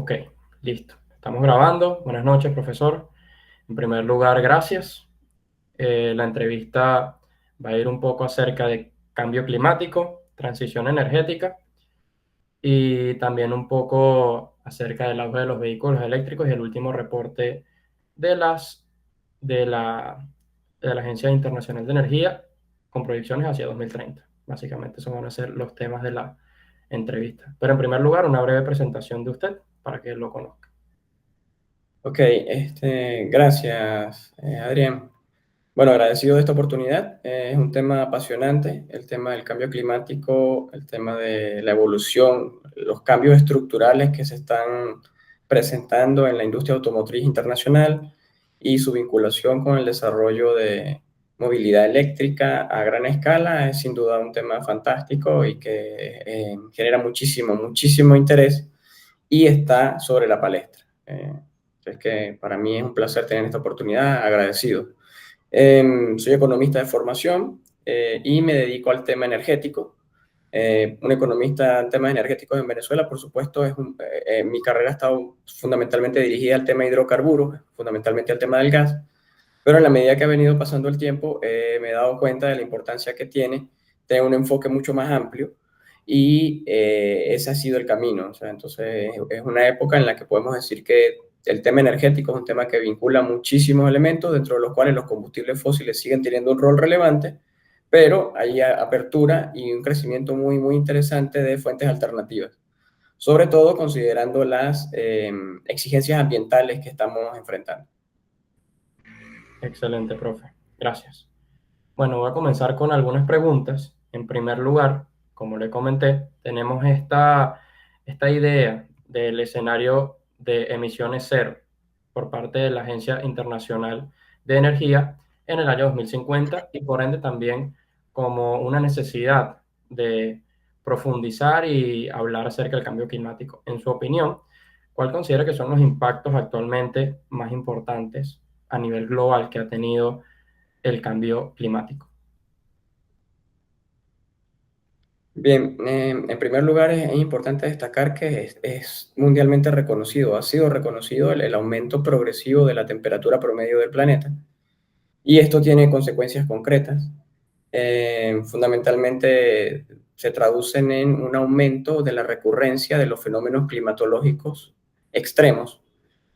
Ok, listo. Estamos grabando. Buenas noches, profesor. En primer lugar, gracias. La entrevista va a ir un poco acerca de cambio climático, transición energética y también un poco acerca del auge de los vehículos eléctricos y el último reporte de de la, de la Agencia Internacional de Energía con proyecciones hacia 2030. Básicamente, esos van a ser los temas de la entrevista. Pero en primer lugar, una breve presentación de usted para que lo conozca. Ok, gracias, Adrián. Bueno, agradecido de esta oportunidad. Es un tema apasionante, el tema del cambio climático, el tema de la evolución, los cambios estructurales que se están presentando en la industria automotriz internacional y su vinculación con el desarrollo de movilidad eléctrica a gran escala es sin duda un tema fantástico y que genera muchísimo interés y está sobre la palestra. Es que para mí es un placer tener esta oportunidad, agradecido. Soy economista de formación y me dedico al tema energético. Un economista en temas energéticos en Venezuela, por supuesto, mi carrera ha estado fundamentalmente dirigida al tema de hidrocarburos, fundamentalmente al tema del gas, pero en la medida que ha venido pasando el tiempo, me he dado cuenta de la importancia que tiene tener un enfoque mucho más amplio y ese ha sido el camino. O sea, entonces, es una época en la que podemos decir que el tema energético es un tema que vincula muchísimos elementos, dentro de los cuales los combustibles fósiles siguen teniendo un rol relevante, pero hay apertura y un crecimiento muy interesante de fuentes alternativas, sobre todo considerando las exigencias ambientales que estamos enfrentando. Excelente, profe. Gracias. Bueno, voy a comenzar con algunas preguntas. En primer lugar, como le comenté, tenemos esta idea del escenario de emisiones cero por parte de la Agencia Internacional de Energía en el año 2050 y por ende también como una necesidad de profundizar y hablar acerca del cambio climático. En su opinión, ¿cuál considera que son los impactos actualmente más importantes a nivel global que ha tenido el cambio climático? Bien, en primer lugar es importante destacar que es mundialmente reconocido, ha sido reconocido el aumento progresivo de la temperatura promedio del planeta y esto tiene consecuencias concretas. Fundamentalmente se traducen en un aumento de la recurrencia de los fenómenos climatológicos extremos,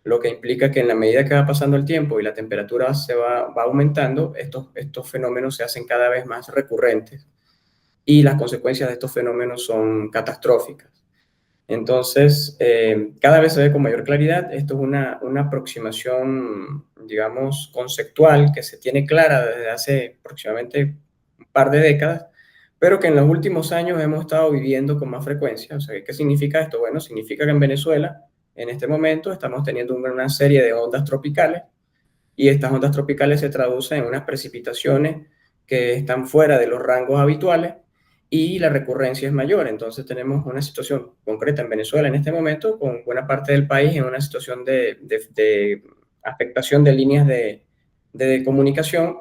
lo que implica que en la medida que va pasando el tiempo y la temperatura va aumentando, estos fenómenos se hacen cada vez más recurrentes y las consecuencias de estos fenómenos son catastróficas. Entonces, cada vez se ve con mayor claridad. Esto es una aproximación, digamos, conceptual que se tiene clara desde hace aproximadamente un par de décadas, pero que en los últimos años hemos estado viviendo con más frecuencia. O sea, ¿qué significa esto? Bueno, significa que en Venezuela, en este momento, estamos teniendo una serie de ondas tropicales y estas ondas tropicales se traducen en unas precipitaciones que están fuera de los rangos habituales y la recurrencia es mayor. Entonces tenemos una situación concreta en Venezuela en este momento, con buena parte del país en una situación de afectación de líneas de comunicación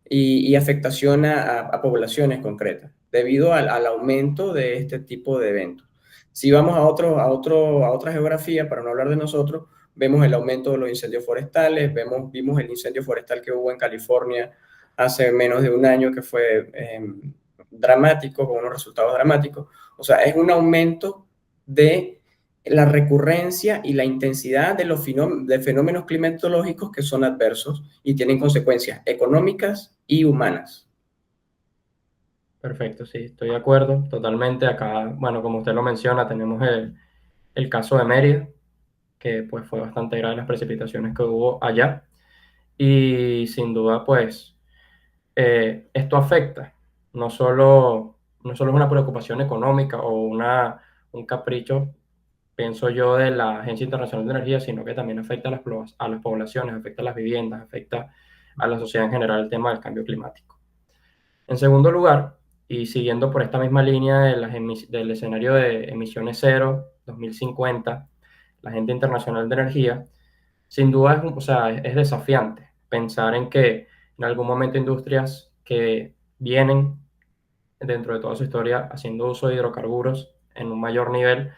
y afectación a poblaciones concretas, debido al aumento de este tipo de eventos. Si vamos a otra geografía, para no hablar de nosotros, vemos el aumento de los incendios forestales, vimos el incendio forestal que hubo en California hace menos de un año, que fue dramático, con unos resultados dramáticos. O sea, es un aumento de la recurrencia y la intensidad de los de fenómenos climatológicos que son adversos y tienen consecuencias económicas y humanas. Perfecto, sí, estoy de acuerdo totalmente. Acá, bueno, como usted lo menciona, tenemos el caso de Mérida, que pues fue bastante grave las precipitaciones que hubo allá. Y sin duda, pues, esto afecta, no solo es una preocupación económica o un capricho, pienso yo, de la Agencia Internacional de Energía, sino que también afecta a a las poblaciones, afecta a las viviendas, afecta a la sociedad en general el tema del cambio climático. En segundo lugar, y siguiendo por esta misma línea de del escenario de emisiones cero 2050, la Agencia Internacional de Energía, sin duda o sea, es desafiante pensar en que en algún momento industrias que vienen dentro de toda su historia haciendo uso de hidrocarburos en un mayor nivel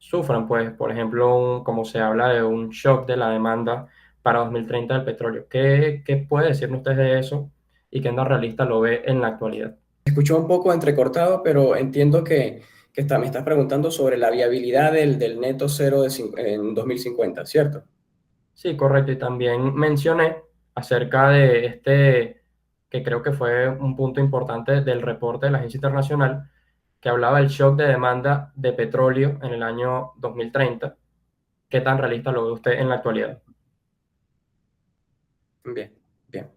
sufran, pues, por ejemplo, como se habla de un shock de la demanda para 2030 del petróleo. ¿Qué puede decirme usted de eso y qué anda realista lo ve en la actualidad? Escuchó un poco entrecortado, pero entiendo que me estás preguntando sobre la viabilidad del neto cero en 2050, ¿cierto? Sí, correcto. Y también mencioné acerca de este, que creo que fue un punto importante del reporte de la Agencia Internacional, que hablaba del shock de demanda de petróleo en el año 2030. ¿Qué tan realista lo ve usted en la actualidad? Bien, bien.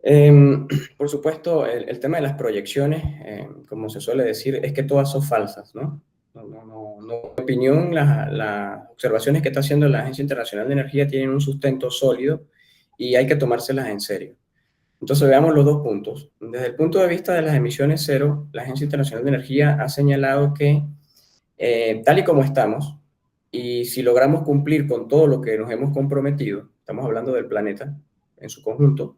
Em, por supuesto, el tema de las proyecciones, como se suele decir, es que todas son falsas, ¿no? En mi opinión, las observaciones que está haciendo la Agencia Internacional de Energía tienen un sustento sólido y hay que tomárselas en serio. Entonces, veamos los dos puntos. Desde el punto de vista de las emisiones cero, la Agencia Internacional de Energía ha señalado que tal y como estamos, y si logramos cumplir con todo lo que nos hemos comprometido, estamos hablando del planeta en su conjunto,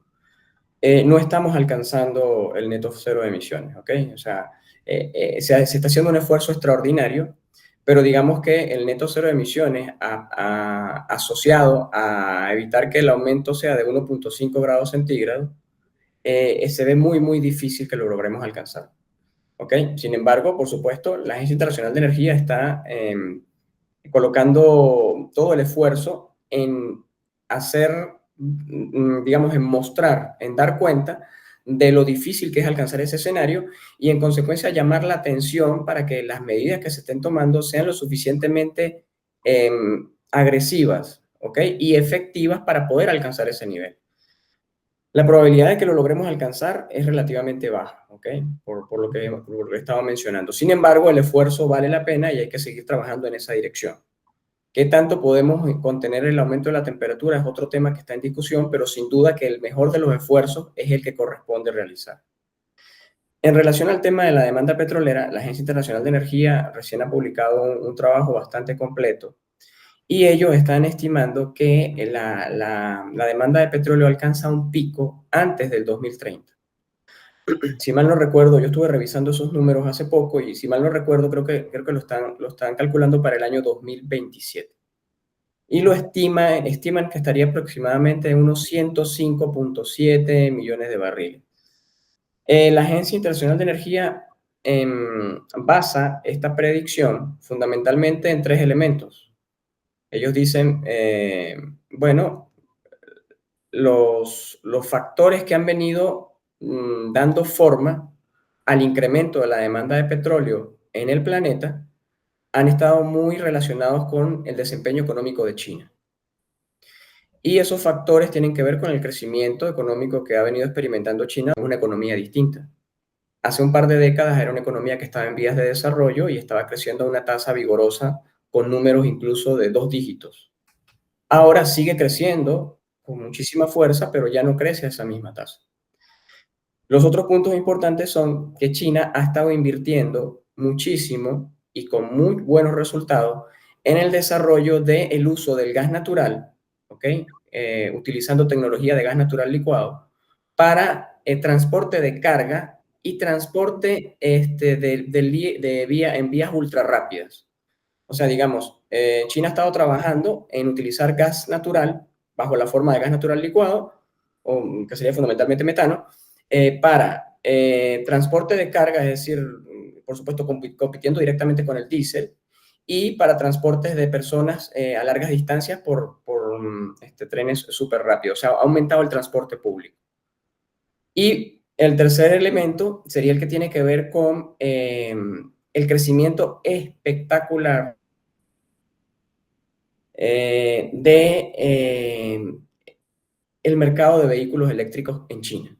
no estamos alcanzando el neto cero de emisiones, ¿ok? O sea, se está haciendo un esfuerzo extraordinario, pero digamos que el neto cero de emisiones asociado a evitar que el aumento sea de 1,5 grados centígrados, se ve muy, muy difícil que lo logremos alcanzar, ¿ok? Sin embargo, por supuesto, la Agencia Internacional de Energía está colocando todo el esfuerzo en hacer, digamos, en mostrar, en dar cuenta de lo difícil que es alcanzar ese escenario y en consecuencia llamar la atención para que las medidas que se estén tomando sean lo suficientemente agresivas, ¿ok? Y efectivas para poder alcanzar ese nivel. La probabilidad de que lo logremos alcanzar es relativamente baja, ¿ok? Por lo que estaba mencionando. Sin embargo, el esfuerzo vale la pena y hay que seguir trabajando en esa dirección. ¿Qué tanto podemos contener el aumento de la temperatura? Es otro tema que está en discusión, pero sin duda que el mejor de los esfuerzos es el que corresponde realizar. En relación al tema de la demanda petrolera, la Agencia Internacional de Energía recién ha publicado un trabajo bastante completo y ellos están estimando que la demanda de petróleo alcanza un pico antes del 2030. Si mal no recuerdo, yo estuve revisando esos números hace poco y si mal no recuerdo, creo que lo están calculando para el año 2027 y estiman que estaría aproximadamente en unos 105,7 millones de barriles. La Agencia Internacional de Energía basa esta predicción fundamentalmente en tres elementos. Ellos dicen, bueno, los factores que han venido dando forma al incremento de la demanda de petróleo en el planeta han estado muy relacionados con el desempeño económico de China. Y esos factores tienen que ver con el crecimiento económico que ha venido experimentando China, una economía distinta. Hace un par de décadas era una economía que estaba en vías de desarrollo y estaba creciendo a una tasa vigorosa con números incluso de 2 dígitos. Ahora sigue creciendo con muchísima fuerza, pero ya no crece a esa misma tasa. Los otros puntos importantes son que China ha estado invirtiendo muchísimo y con muy buenos resultados en el desarrollo del uso del gas natural, ¿ok? Utilizando tecnología de gas natural licuado para transporte de carga y transporte en vías ultra rápidas. O sea, digamos, China ha estado trabajando en utilizar gas natural bajo la forma de gas natural licuado, o, que sería fundamentalmente metano, para transporte de carga, es decir, por supuesto, compitiendo directamente con el diésel, y para transportes de personas a largas distancias por trenes súper rápidos. O sea, ha aumentado el transporte público. Y el tercer elemento sería el que tiene que ver con el crecimiento espectacular el mercado de vehículos eléctricos en China.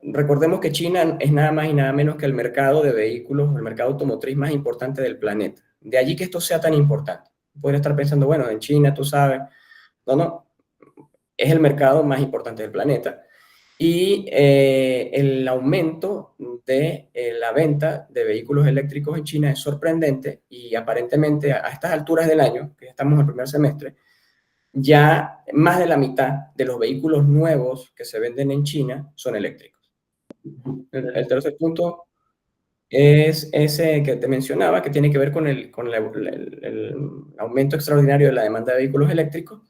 Recordemos que China es nada más y nada menos que el mercado de vehículos, el mercado automotriz más importante del planeta. De allí que esto sea tan importante. Pueden estar pensando, bueno, en China, tú sabes. No, no, es el mercado más importante del planeta. Y el aumento de la venta de vehículos eléctricos en China es sorprendente y aparentemente a estas alturas del año, que estamos en el primer semestre, ya más de la mitad de los vehículos nuevos que se venden en China son eléctricos. El tercer punto es ese que te mencionaba, que tiene que ver con el aumento extraordinario de la demanda de vehículos eléctricos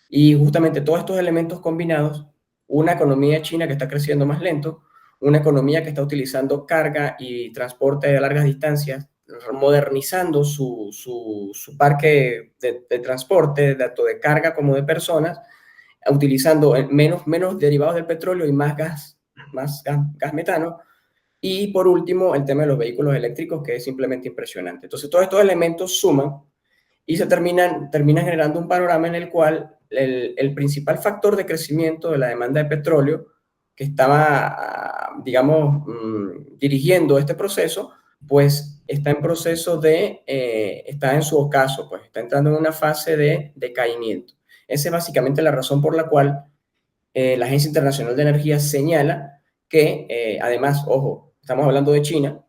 y justamente todos estos elementos combinados, una economía china que está creciendo más lento, una economía que está utilizando carga y transporte de largas distancias, modernizando su parque de transporte, tanto de carga como de personas, utilizando menos derivados del petróleo y más gas metano. Y por último, el tema de los vehículos eléctricos, que es simplemente impresionante. Entonces, todos estos elementos suman y terminan generando un panorama en el cual el principal factor de crecimiento de la demanda de petróleo que estaba, digamos, dirigiendo este proceso, pues está en proceso está en su ocaso, pues está entrando en una fase de decaimiento. Esa es básicamente la razón por la cual la Agencia Internacional de Energía señala que, además, ojo, estamos hablando de China,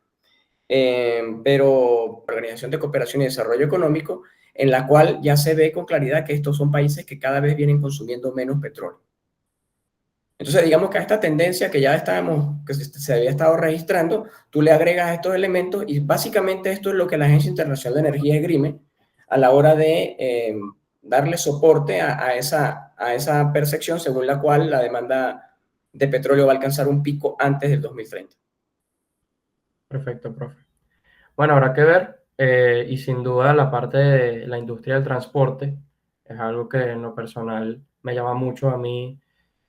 pero Organización de Cooperación y Desarrollo Económico, en la cual ya se ve con claridad que estos son países que cada vez vienen consumiendo menos petróleo. Entonces, digamos que a esta tendencia que se había estado registrando, tú le agregas estos elementos y básicamente esto es lo que la Agencia Internacional de Energía esgrime a la hora de darle soporte a esa percepción según la cual la demanda de petróleo va a alcanzar un pico antes del 2030. Perfecto, profe. Bueno, habrá que ver, y sin duda la parte de la industria del transporte es algo que en lo personal me llama mucho a mí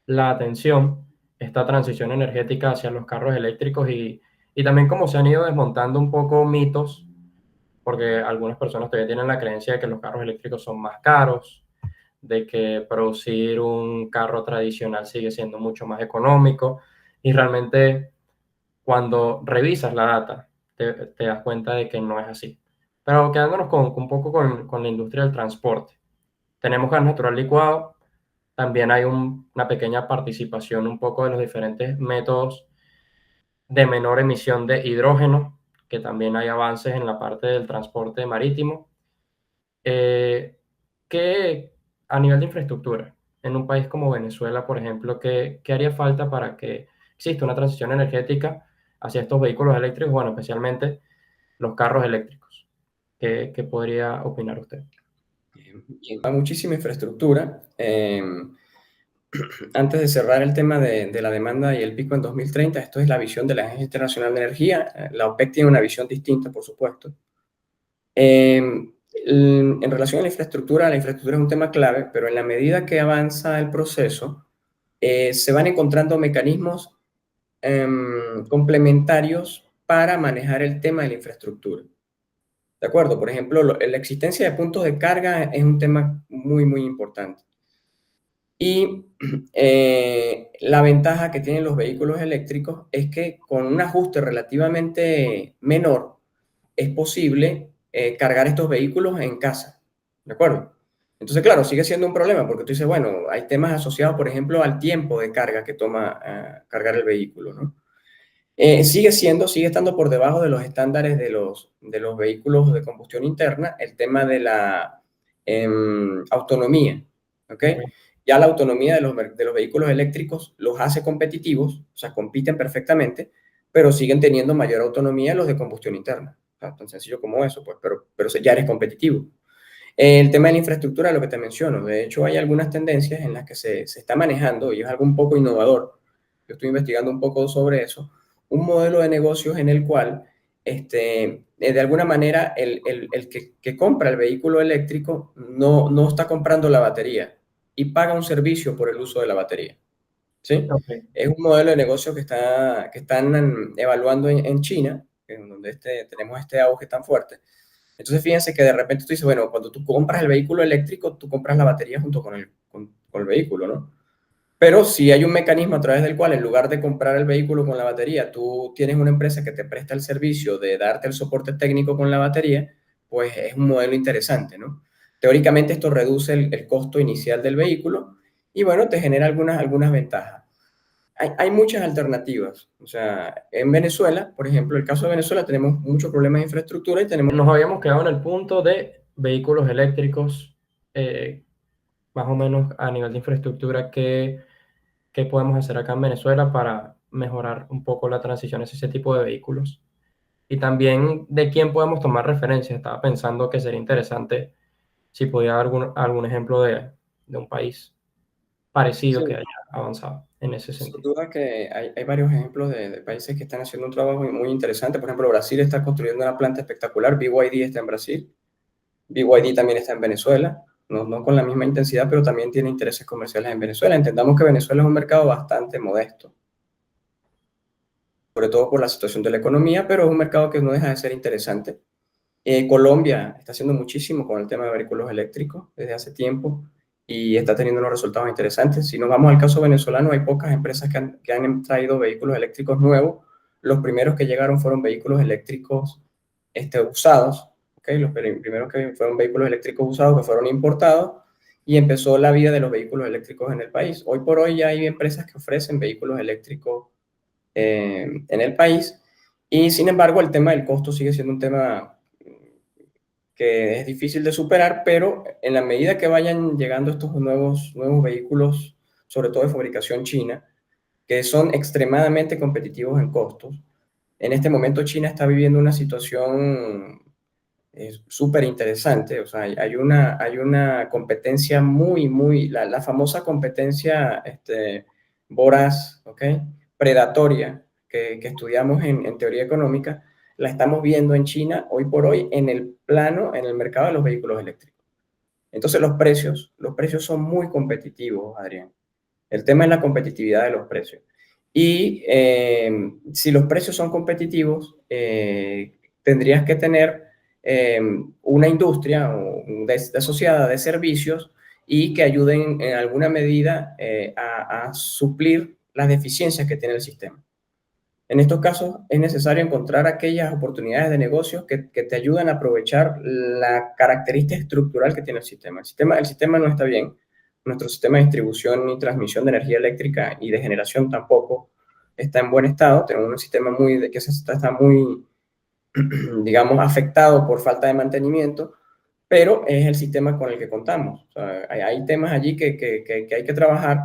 la atención, esta transición energética hacia los carros eléctricos y también cómo se han ido desmontando un poco mitos, porque algunas personas todavía tienen la creencia de que los carros eléctricos son más caros, de que producir un carro tradicional sigue siendo mucho más económico y realmente cuando revisas la data te das cuenta de que no es así. Pero quedándonos un poco con la industria del transporte, tenemos gas natural licuado, también hay una pequeña participación un poco de los diferentes métodos de menor emisión de hidrógeno, que también hay avances en la parte del transporte marítimo. Eh, ¿Qué a nivel de infraestructura, en un país como Venezuela, por ejemplo, qué haría falta para que exista una transición energética hacia estos vehículos eléctricos, bueno, especialmente los carros eléctricos? ¿Qué podría opinar usted? Hay muchísima infraestructura. Antes de cerrar el tema de la demanda y el pico en 2030, esto es la visión de la Agencia Internacional de Energía. La OPEC tiene una visión distinta, por supuesto. En relación a la infraestructura es un tema clave, pero en la medida que avanza el proceso, se van encontrando mecanismos complementarios para manejar el tema de la infraestructura. ¿De acuerdo? Por ejemplo, la existencia de puntos de carga es un tema muy, muy importante. Y la ventaja que tienen los vehículos eléctricos es que con un ajuste relativamente menor es posible cargar estos vehículos en casa. ¿De acuerdo? Entonces, claro, sigue siendo un problema porque tú dices, bueno, hay temas asociados, por ejemplo, al tiempo de carga que toma cargar el vehículo, ¿no? Sigue estando por debajo de los estándares de los vehículos de combustión interna el tema de la autonomía, ¿ok? Ok, Ya la autonomía de los vehículos eléctricos los hace competitivos, o sea, compiten perfectamente, pero siguen teniendo mayor autonomía los de combustión interna. O sea, tan sencillo como eso, pues, pero ya eres competitivo. El tema de la infraestructura, lo que te menciono, de hecho hay algunas tendencias en las que se está manejando, y es algo un poco innovador, yo estoy investigando un poco sobre eso, un modelo de negocios en el cual, de alguna manera, el que compra el vehículo eléctrico no está comprando la batería y paga un servicio por el uso de la batería, ¿sí? ok, Es un modelo de negocio que están evaluando en China, en donde tenemos este auge tan fuerte. Entonces, fíjense que de repente tú dices, bueno, cuando tú compras el vehículo eléctrico, tú compras la batería junto con el vehículo, ¿no? Pero si hay un mecanismo a través del cual, en lugar de comprar el vehículo con la batería, tú tienes una empresa que te presta el servicio de darte el soporte técnico con la batería, pues es un modelo interesante, ¿no? Teóricamente esto reduce el costo inicial del vehículo y bueno, te genera algunas ventajas. Hay muchas alternativas. O sea, en Venezuela, por ejemplo, el caso de Venezuela, tenemos muchos problemas de infraestructura y tenemos. nos habíamos quedado en el punto de vehículos eléctricos, más o menos a nivel de infraestructura, qué podemos hacer acá en Venezuela para mejorar un poco la transición hacia ese tipo de vehículos. Y también de quién podemos tomar referencia. Estaba pensando que sería interesante si podía dar algún ejemplo de un país parecido que Sí, haya avanzado en ese sin sentido. duda que hay varios ejemplos de países que están haciendo un trabajo muy interesante. Por ejemplo, Brasil está construyendo una planta espectacular. BYD está en Brasil. BYD también está en Venezuela. No con la misma intensidad, pero también tiene intereses comerciales en Venezuela. Entendamos que Venezuela es un mercado bastante modesto, sobre todo por la situación de la economía, pero es un mercado que no deja de ser interesante. Colombia está haciendo muchísimo con el tema de vehículos eléctricos desde hace tiempo y está teniendo unos resultados interesantes. Si nos vamos al caso venezolano, hay pocas empresas que han traído vehículos eléctricos nuevos. Los primeros que llegaron fueron vehículos eléctricos usados, ¿okay? Los primeros que fueron vehículos eléctricos usados que fueron importados y empezó la vida de los vehículos eléctricos en el país. Hoy por hoy ya hay empresas que ofrecen vehículos eléctricos en el país y sin embargo el tema del costo sigue siendo un tema que es difícil de superar, pero en la medida que vayan llegando estos nuevos vehículos, sobre todo de fabricación china, que son extremadamente competitivos en costos, en este momento China está viviendo una situación súper interesante, o sea, hay una competencia la famosa competencia voraz, ¿ok? Predatoria, que estudiamos en teoría económica, la estamos viendo en China hoy por hoy en el mercado de los vehículos eléctricos. Entonces los precios son muy competitivos, Adrián. El tema es la competitividad de los precios. Y si los precios son competitivos, tendrías que tener una industria asociada de servicios y que ayuden en alguna medida a suplir las deficiencias que tiene el sistema. En estos casos es necesario encontrar aquellas oportunidades de negocios que te ayudan a aprovechar la característica estructural que tiene el sistema. El sistema no está bien. Nuestro sistema de distribución y transmisión de energía eléctrica y de generación tampoco está en buen estado. Tenemos un sistema está muy, digamos, afectado por falta de mantenimiento, pero es el sistema con el que contamos. O sea, hay temas allí que hay que trabajar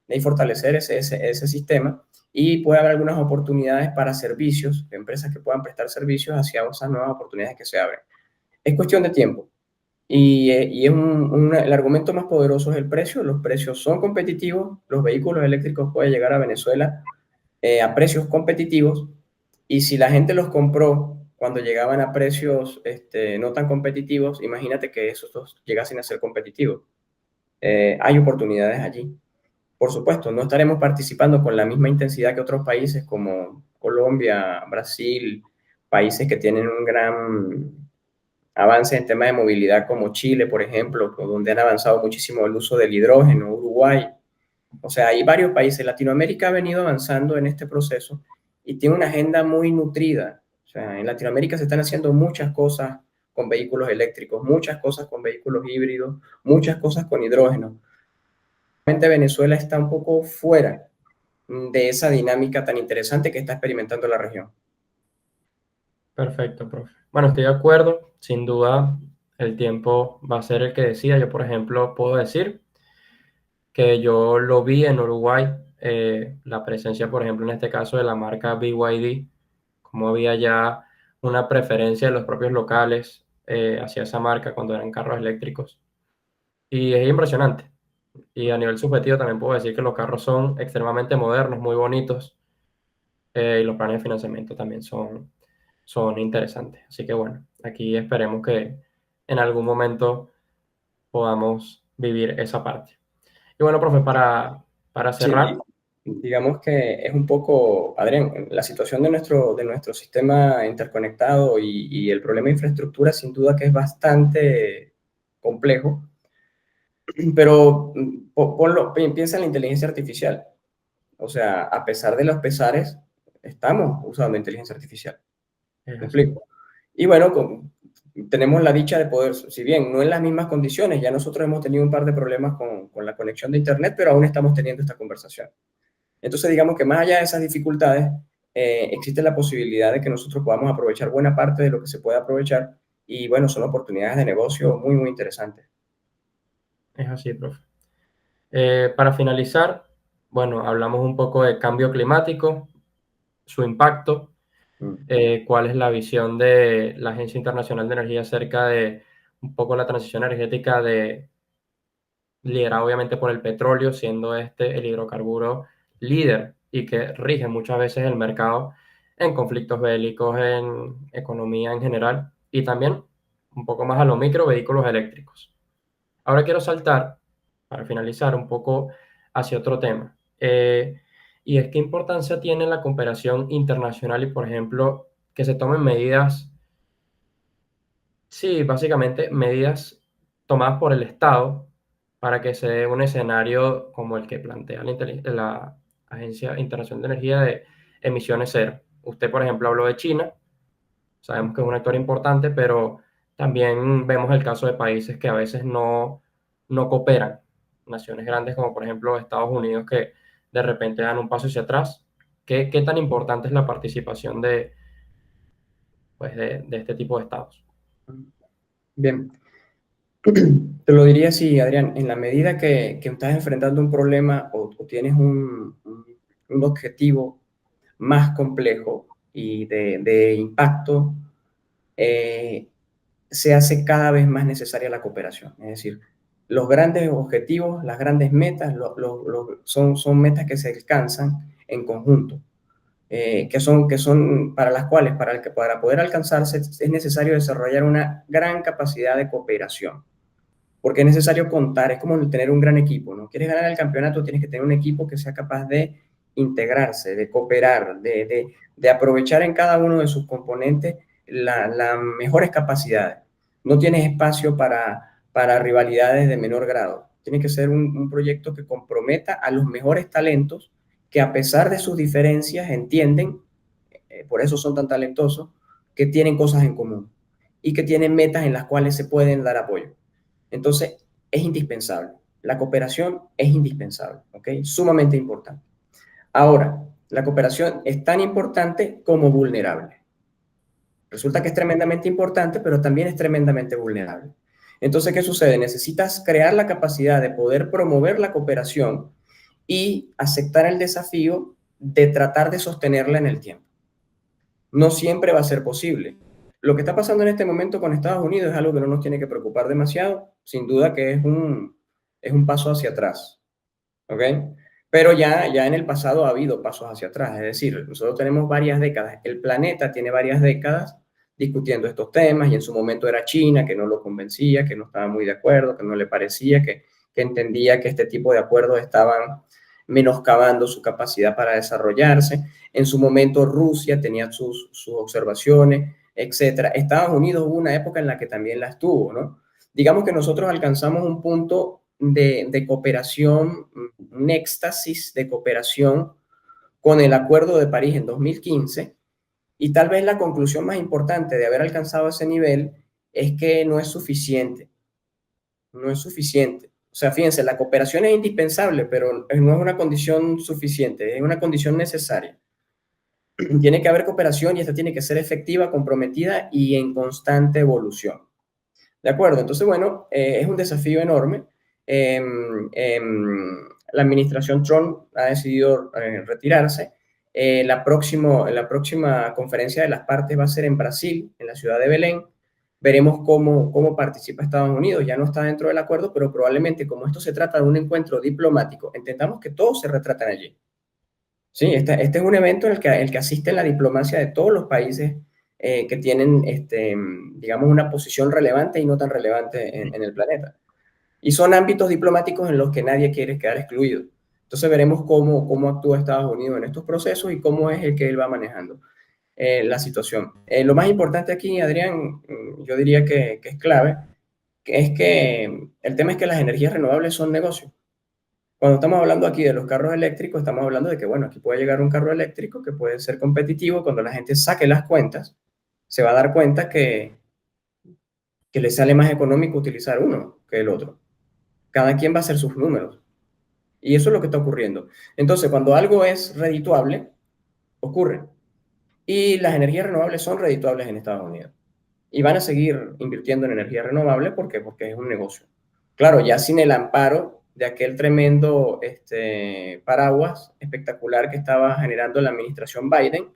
y fortalecer ese sistema y puede haber algunas oportunidades para servicios, de empresas que puedan prestar servicios hacia esas nuevas oportunidades que se abren. Es cuestión de tiempo y el argumento más poderoso es el precio. Los precios son competitivos, los vehículos eléctricos pueden llegar a Venezuela a precios competitivos y si la gente los compró cuando llegaban a precios no tan competitivos, imagínate que esos dos llegasen a ser competitivos. Hay oportunidades allí. Por supuesto, no estaremos participando con la misma intensidad que otros países como Colombia, Brasil, países que tienen un gran avance en temas de movilidad como Chile, por ejemplo, donde han avanzado muchísimo el uso del hidrógeno, Uruguay. O sea, hay varios países. Latinoamérica ha venido avanzando en este proceso y tiene una agenda muy nutrida. O sea, en Latinoamérica se están haciendo muchas cosas con vehículos eléctricos, muchas cosas con vehículos híbridos, muchas cosas con hidrógeno. Realmente Venezuela está un poco fuera de esa dinámica tan interesante que está experimentando la región. Perfecto, profe. Bueno, estoy de acuerdo. Sin duda, el tiempo va a ser el que decida. Yo, por ejemplo, puedo decir que yo lo vi en Uruguay, la presencia, por ejemplo, en este caso de la marca BYD, como había ya una preferencia de los propios locales hacia esa marca cuando eran carros eléctricos. Y es impresionante. Y a nivel subjetivo también puedo decir que los carros son extremadamente modernos, muy bonitos, y los planes de financiamiento también son interesantes. Así que bueno, aquí esperemos que en algún momento podamos vivir esa parte. Y bueno, profe, para Sí, cerrar, digamos que es un poco, Adrián, la situación de nuestro sistema interconectado y el problema de infraestructura sin duda que es bastante complejo, pero piensa en la inteligencia artificial. O sea, a pesar de los pesares, estamos usando inteligencia artificial. es ¿Me así. explico? Y bueno, tenemos la dicha de poder, si bien no en las mismas condiciones, ya nosotros hemos tenido un par de problemas con la conexión de Internet, pero aún estamos teniendo esta conversación. Entonces, digamos que más allá de esas dificultades, existe la posibilidad de que nosotros podamos aprovechar buena parte de lo que se puede aprovechar y bueno, son oportunidades de negocio muy, muy interesantes. Es así, profe. Para finalizar, bueno, hablamos un poco de cambio climático, su impacto Mm. cuál es la visión de la Agencia Internacional de Energía acerca de un poco la transición energética liderada obviamente por el petróleo, siendo este el hidrocarburo líder y que rige muchas veces el mercado en conflictos bélicos, en economía en general y también un poco más a lo micro, vehículos eléctricos. Ahora quiero saltar, para finalizar, un poco hacia otro tema. Y es qué importancia tiene la cooperación internacional y, por ejemplo, que se tomen medidas. Sí, básicamente medidas tomadas por el Estado para que se dé un escenario como el que plantea la Agencia Internacional de Energía de emisiones cero. Usted, por ejemplo, habló de China, sabemos que es un actor importante, pero también vemos el caso de países que a veces no cooperan. Naciones grandes como por ejemplo Estados Unidos que de repente dan un paso hacia atrás. ¿Qué tan importante es la participación pues de este tipo de estados? Bien, te lo diría así, Adrián, en la medida que estás enfrentando un problema o tienes un objetivo más complejo y de impacto, eh, se hace cada vez más necesaria la cooperación. Es decir, los grandes objetivos, las grandes metas, son metas que se alcanzan en conjunto, que son para las cuales, para poder alcanzarse, es necesario desarrollar una gran capacidad de cooperación porque es necesario contar, es como tener un gran equipo, ¿no? Quieres ganar el campeonato, tienes que tener un equipo que sea capaz de integrarse, de cooperar, de aprovechar en cada uno de sus componentes las mejores capacidades. No tienes espacio para rivalidades de menor grado. Tiene que ser un proyecto que comprometa a los mejores talentos que a pesar de sus diferencias entienden, por eso son tan talentosos, que tienen cosas en común y que tienen metas en las cuales se pueden dar apoyo. Entonces, es indispensable. La cooperación es indispensable, ¿ok? Sumamente importante. Ahora, la cooperación es tan importante como vulnerable. Resulta que es tremendamente importante, pero también es tremendamente vulnerable. Entonces, ¿qué sucede? Necesitas crear la capacidad de poder promover la cooperación y aceptar el desafío de tratar de sostenerla en el tiempo. No siempre va a ser posible. Lo que está pasando en este momento con Estados Unidos es algo que no nos tiene que preocupar demasiado, sin duda que es un paso hacia atrás, ¿ok? Pero ya en el pasado ha habido pasos hacia atrás, es decir, nosotros tenemos varias décadas, el planeta tiene varias décadas discutiendo estos temas y en su momento era China que no lo convencía, que no estaba muy de acuerdo, que no le parecía, que entendía que este tipo de acuerdos estaban menoscabando su capacidad para desarrollarse. En su momento Rusia tenía sus observaciones, etcétera. Estados Unidos hubo una época en la que también las tuvo, ¿no? Digamos que nosotros alcanzamos un punto de cooperación, un éxtasis de cooperación con el Acuerdo de París en 2015 y tal vez la conclusión más importante de haber alcanzado ese nivel es que no es suficiente, no es suficiente. O sea, fíjense, la cooperación es indispensable, pero no es una condición suficiente, es una condición necesaria. Tiene que haber cooperación y esta tiene que ser efectiva, comprometida y en constante evolución. ¿De acuerdo? Entonces, bueno, es un desafío enorme. Eh, eh, la administración Trump ha decidido retirarse. La próxima conferencia de las partes va a ser en Brasil, en la ciudad de Belén. Veremos cómo participa Estados Unidos. Ya no está dentro del acuerdo, pero probablemente como esto se trata de un encuentro diplomático, entendamos que todos se retratan allí. Sí, este es un evento en el que asiste la diplomacia de todos los países que tienen, digamos, una posición relevante y no tan relevante en el planeta. Y son ámbitos diplomáticos en los que nadie quiere quedar excluido. Entonces veremos cómo actúa Estados Unidos en estos procesos y cómo es el que él va manejando la situación. Lo más importante aquí, Adrián, yo diría que es clave, que es que el tema es que las energías renovables son negocios. Cuando estamos hablando aquí de los carros eléctricos, estamos hablando de que, bueno, aquí puede llegar un carro eléctrico que puede ser competitivo. Cuando la gente saque las cuentas, se va a dar cuenta que le sale más económico utilizar uno que el otro. Cada quien va a hacer sus números. Y eso es lo que está ocurriendo. Entonces, cuando algo es redituable, ocurre. Y las energías renovables son redituables en Estados Unidos. Y van a seguir invirtiendo en energía renovable. ¿Por qué? Porque es un negocio. Claro, ya sin el amparo de aquel tremendo paraguas espectacular que estaba generando la administración Biden,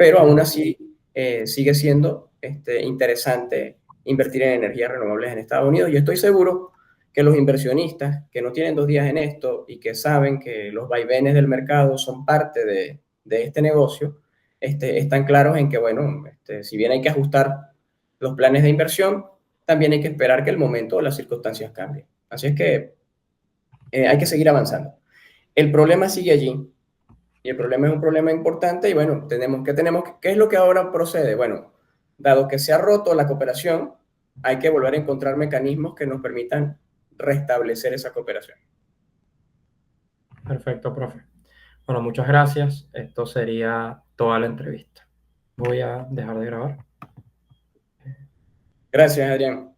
pero aún así sigue siendo interesante invertir en energías renovables en Estados Unidos. Yo estoy seguro que los inversionistas que no tienen 2 días en esto y que saben que los vaivenes del mercado son parte de este negocio, están claros en que, bueno, si bien hay que ajustar los planes de inversión, también hay que esperar que el momento o las circunstancias cambien. Así es que hay que seguir avanzando. El problema sigue allí y el problema es un problema importante y bueno, ¿qué es lo que ahora procede? Bueno, dado que se ha roto la cooperación, hay que volver a encontrar mecanismos que nos permitan restablecer esa cooperación. Perfecto, profe. Bueno, muchas gracias. Esto sería toda la entrevista. Voy a dejar de grabar. Gracias, Adrián.